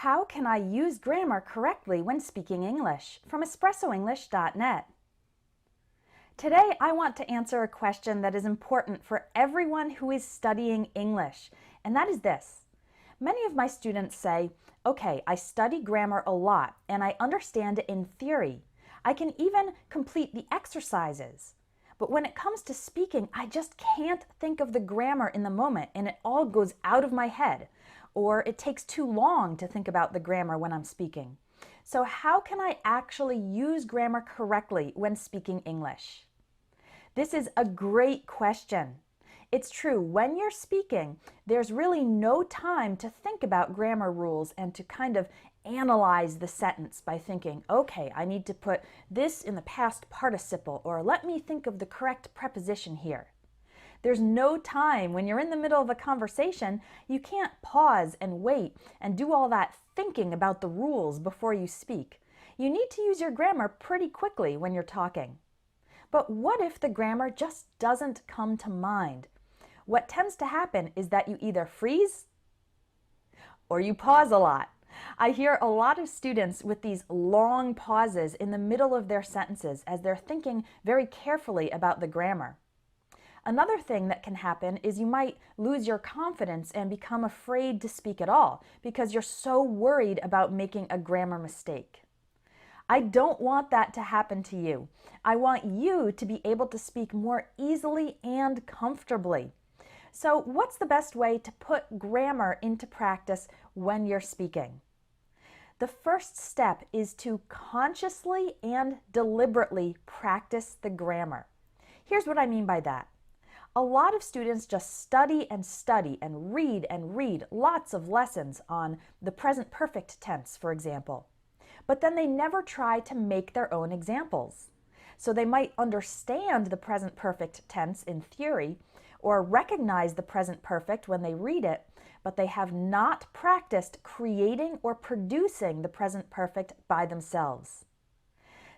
How can I use grammar correctly when speaking English? From espressoenglish.net. Today I want to answer a question that is important for everyone who is studying English, and that is this. Many of my students say, okay, I study grammar a lot and I understand it in theory. I can even complete the exercises. But when it comes to speaking, I just can't think of the grammar in the moment and it all goes out of my head. Or it takes too long to think about the grammar when I'm speaking. So how can I actually use grammar correctly when speaking English? This is a great question. It's true, when you're speaking, there's really no time to think about grammar rules and to kind of analyze the sentence by thinking, okay, I need to put this in the past participle, or let me think of the correct preposition here. There's no time when you're in the middle of a conversation. You can't pause and wait and do all that thinking about the rules before you speak. You need to use your grammar pretty quickly when you're talking. But what if the grammar just doesn't come to mind? What tends to happen is that you either freeze or you pause a lot. I hear a lot of students with these long pauses in the middle of their sentences as they're thinking very carefully about the grammar. Another thing that can happen is you might lose your confidence and become afraid to speak at all because you're so worried about making a grammar mistake. I don't want that to happen to you. I want you to be able to speak more easily and comfortably. So what's the best way to put grammar into practice when you're speaking? The first step is to consciously and deliberately practice the grammar. Here's what I mean by that. A lot of students just study and read lots of lessons on the present perfect tense, for example. But then they never try to make their own examples. So they might understand the present perfect tense in theory or recognize the present perfect when they read it, but they have not practiced creating or producing the present perfect by themselves.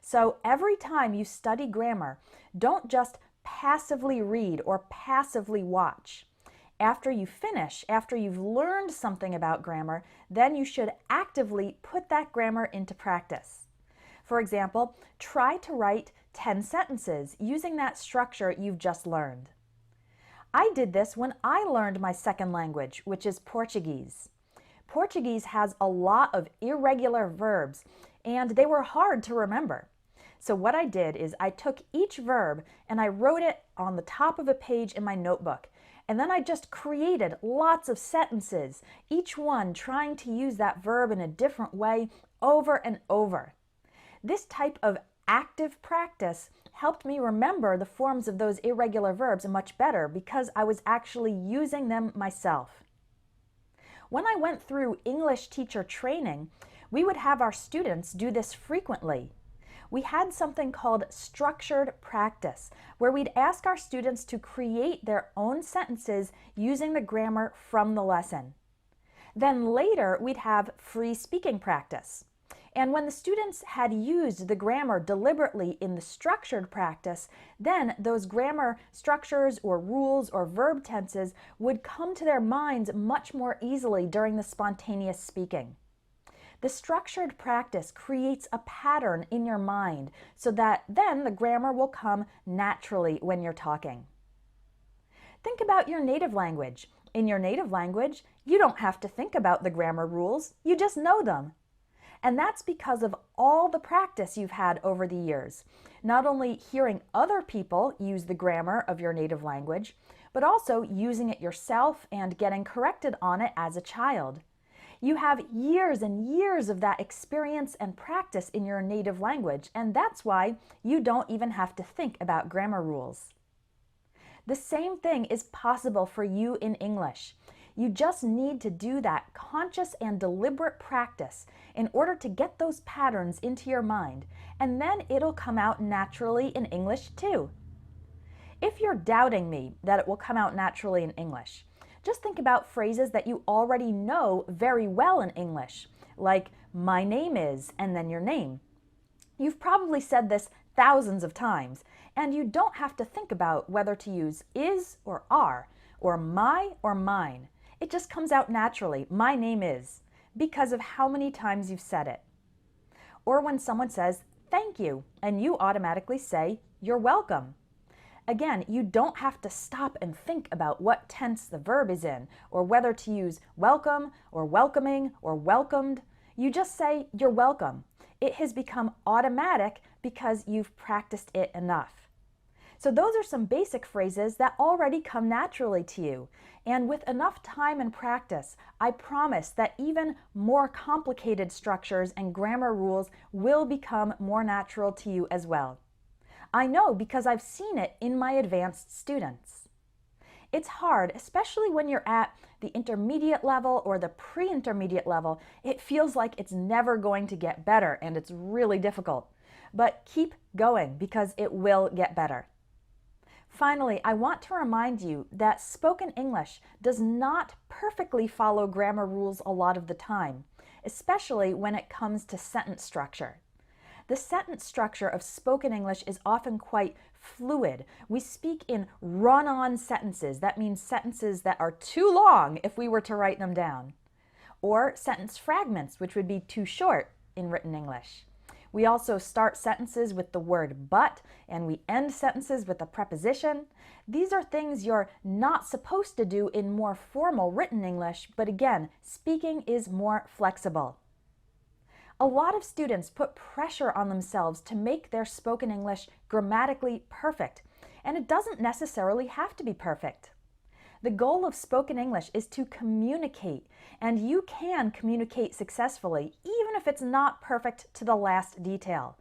So every time you study grammar, don't just passively read or passively watch. After you finish, after you've learned something about grammar, then you should actively put that grammar into practice. For example, try to write 10 sentences using that structure you've just learned. I did this when I learned my second language, which is Portuguese. Portuguese has a lot of irregular verbs, and they were hard to remember. So what I did is I took each verb and I wrote it on the top of a page in my notebook. And then I just created lots of sentences, each one trying to use that verb in a different way over and over. This type of active practice helped me remember the forms of those irregular verbs much better because I was actually using them myself. When I went through English teacher training, we would have our students do this frequently. We had something called structured practice, where we'd ask our students to create their own sentences using the grammar from the lesson. Then later, we'd have free speaking practice. And when the students had used the grammar deliberately in the structured practice, then those grammar structures or rules or verb tenses would come to their minds much more easily during the spontaneous speaking. The structured practice creates a pattern in your mind so that then the grammar will come naturally when you're talking. Think about your native language. In your native language, you don't have to think about the grammar rules, you just know them. And that's because of all the practice you've had over the years. Not only hearing other people use the grammar of your native language, but also using it yourself and getting corrected on it as a child. You have years and years of that experience and practice in your native language, and that's why you don't even have to think about grammar rules. The same thing is possible for you in English. You just need to do that conscious and deliberate practice in order to get those patterns into your mind, and then it'll come out naturally in English too. If you're doubting me that it will come out naturally in English, just think about phrases that you already know very well in English, like my name is, and then your name. You've probably said this thousands of times, and you don't have to think about whether to use is or are, or my or mine. It just comes out naturally. My name is. because of how many times you've said it. Or when someone says, "Thank you," and you automatically say, "You're welcome." Again, you don't have to stop and think about what tense the verb is in, or whether to use welcome, or welcoming, or welcomed. You just say, "You're welcome." It has become automatic because you've practiced it enough. So those are some basic phrases that already come naturally to you. And with enough time and practice, I promise that even more complicated structures and grammar rules will become more natural to you as well. I know because I've seen it in my advanced students. It's hard, especially when you're at the intermediate level or the pre-intermediate level. It feels like it's never going to get better and it's really difficult. But keep going because it will get better. Finally, I want to remind you that spoken English does not perfectly follow grammar rules a lot of the time, especially when it comes to sentence structure. The sentence structure of spoken English is often quite fluid. We speak in run-on sentences. That means sentences that are too long if we were to write them down. Or sentence fragments, which would be too short in written English. We also start sentences with the word but, and we end sentences with a preposition. These are things you're not supposed to do in more formal written English, but again, speaking is more flexible. A lot of students put pressure on themselves to make their spoken English grammatically perfect, and it doesn't necessarily have to be perfect. The goal of spoken English is to communicate, and you can communicate successfully even if it's not perfect to the last detail.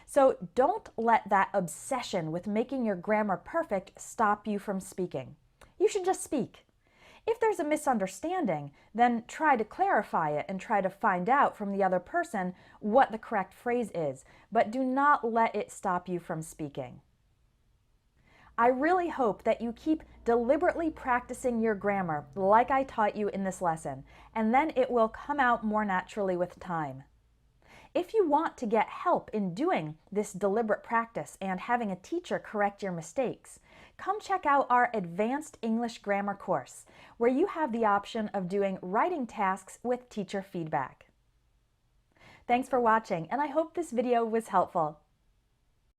So don't let that obsession with making your grammar perfect stop you from speaking. You should just speak. If there's a misunderstanding, then try to clarify it and try to find out from the other person what the correct phrase is, but do not let it stop you from speaking. I really hope that you keep deliberately practicing your grammar like I taught you in this lesson, and then it will come out more naturally with time. If you want to get help in doing this deliberate practice and having a teacher correct your mistakes, come check out our Advanced English Grammar course, where you have the option of doing writing tasks with teacher feedback. Thanks for watching, and I hope this video was helpful.